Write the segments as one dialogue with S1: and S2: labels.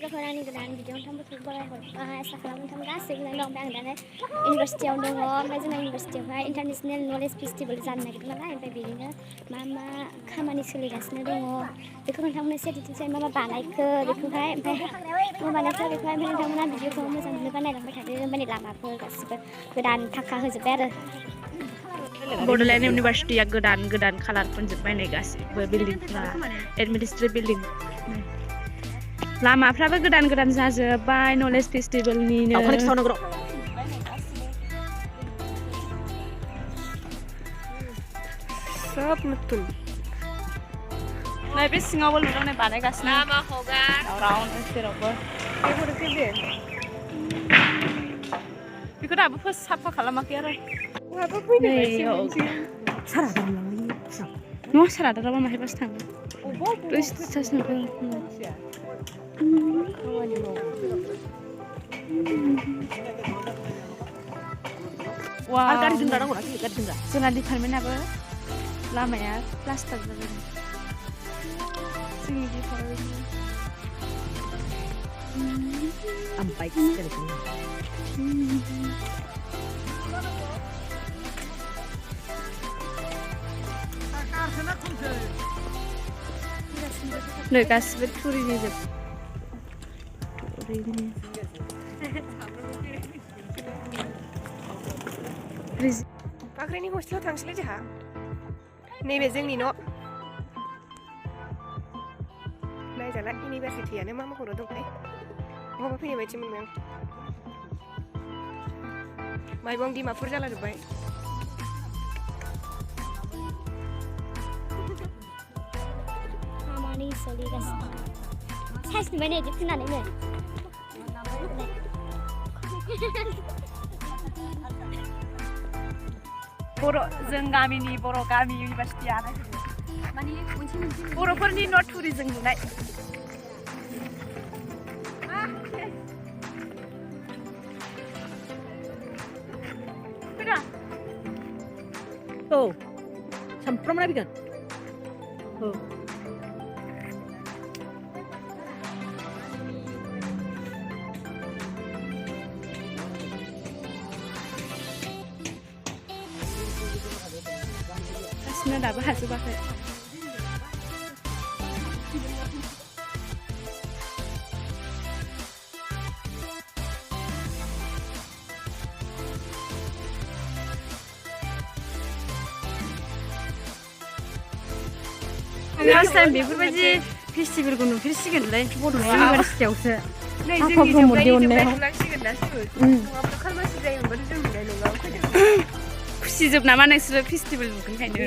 S1: लोगोफोर आंनि गोदान भिडिअ नोंथांमोनखौ बरायहरबाय आसा खालामो नोंथां गासैबो मोजाङै दं। ओमफ्राय आं दानो इउनिभारसिटियाव दङ। ओमफ्राय जोंना इउनिभारसिटियावहाय इन्टारनेसनेल नलेज फेस्टिभेल जानो नागिरदों नालाय ओमफ्राय बिदिनो मा खामानि सोलिगासिनो दङ बेखौ नोंथांमोननो एसे दिन्थिनोसै मा बानायखो बेखौहाय ओमफ्राय मा बानायखो बेखौहाय ओमफ्राय नोंथांमोना भिडिअखौ मोजां मोनोबा नायलांबाय थादो। माने लामाफोर गासिबो गोदान फाखा होजोब्बाय आरो बड'लेण्ड इउनिभारसिटिया गोदान कालार फुनजोब्बाय नै गासिबो बिल्डिंफ्रा एडमिनिस्ट्रेटिभ बिल्डिं लामाफ्राबो गोदान जाजोब्बाय नलेज फेस्टिभेलनिनो सब नतुन नैबे सिङावबो नुदों नै बानायगासिनो राउन्ड जेरावबो बेखौ दाबो साफा खालामाखै आरो न'आ सारा दाबा माहायबासो थाङो जोंना डिपार्टमेन्टआबो लामाया प्लास्टार जाबाय जोंनि नै गासिबो थुरिनि जोब
S2: बाख्रिनि हस्टेलाव थांसैलाय जोंहा नैबे जोंनि न' नायजाला इउनिभारसिटियानो मा महराव दंथाय बहाबा फैनाय बायदि मोनबाय आं माइबं डिमापुर जाला जोब्बाय
S1: खामानि सोलिगासिनो साइज नुबाय नै बिदि फुननानैनो जों गामिनि बर' गामि इउनिभारसिटिया माने बर'फोरनि न' थुरिजों लुनाय
S3: औ सामफ्रामना बिगोन औ
S1: गासिनो दाबो हाजोबाखै लास्ट टाइम बेफोरबायदि फेस्टिभेलखौ नुफेरसिगोनलै बड'लेण्ड इउनिभारसिटियावसो खुसिजोब नामा नोंसोरो फेस्टिभेल नुगोनखायनो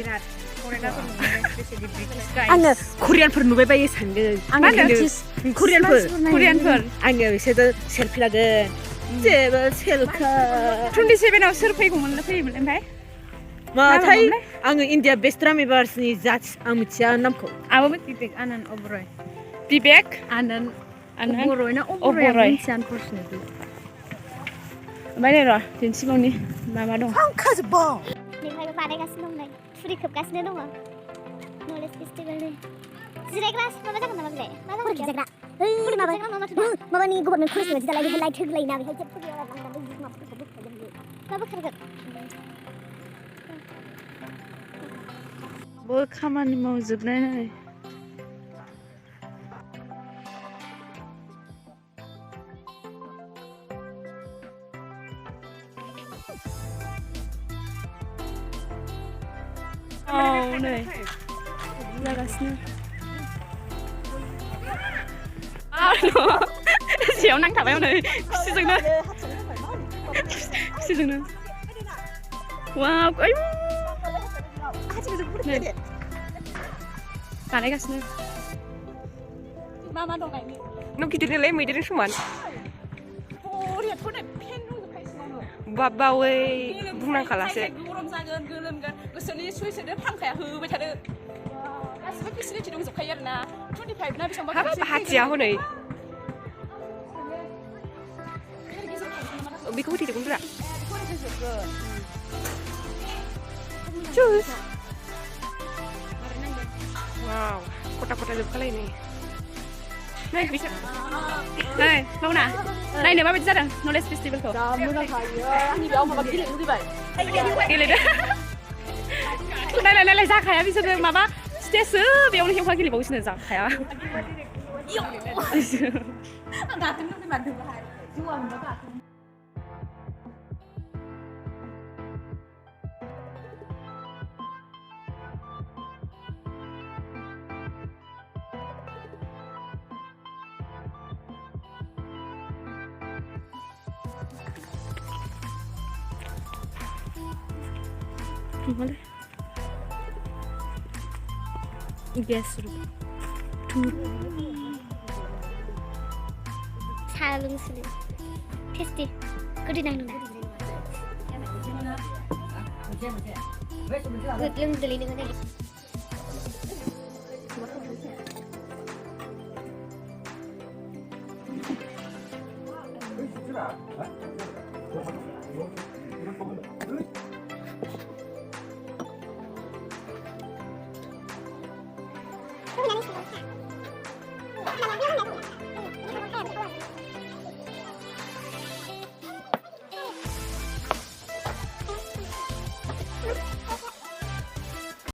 S3: आङो करियानफोर नुबाय बायो सानदों करियानफोर आङो बिसोरो सेल्फि लागोन जेबो सेल्फा
S1: 27आव सोर फैगौमोन फैयोमोन ओमफ्राय
S3: माथाय आङो इन्डिया बेस्ट ड्रामार्सनि जाज आं मिथिया नामखौ
S1: आबो बिबेक आनन्द अबरय बिबेक आनन्द अबरय ना अबरय मिथिया अनफर्चुनेटलि ओमफ्राय र' दिन्थिबावनि मा दं
S3: खाजोब्बाव
S1: बेवहायबो बानायगासिनो दं नै थुरि खोबगासिनो दङ नलेज फेस्टिभेलनि जिरायग्रा माबा जागोन नामा बेलाय मा जागोन जिरायग्रा माबानि गभर्नमेन्ट कलेजनि बायदि दालाय बेहाय लाइट होग्लायोना बेहाय जेबो गैया मा बोखारगोन बो खामानि मावजोबनाय नै नै जागासिनो सियाव नांथाबाय नै खुसिजोंनो वाव आयु बानायगासिनो मा दं नायनो
S2: न' गिदिरनालाय मैदेरजों समान बावै बुंनांखालासो
S1: गरम जागोन गोलोमगोन गोसोनि सुइसजों फांखाया होबाय थादो गासिबो फेसिलिटि दंजोबखायो आरोना 25 ना बेसेबां
S2: हाथिया हनै बेखौ होथेदोंमोनब्रा Cus. Wow, kotak-kotak juga kali ini. Nah, bisa.
S4: Đây, Long nè. Đây nếu mà bây giờ knowledge festival của.
S3: 자, 문화 가요. 아니, 엄마 막 길래 우리 발.
S4: Đi lên đó. Đây là ra khaya bây giờ mà bác stress vì ông hiểu khoa cái gì bố xin được khaya.
S3: 나 등록만 들고 가. 좋아하는 거다.
S4: 뭐래? 게스로.
S1: 사릉스리 테스티 그리나는다 름 들리는 건데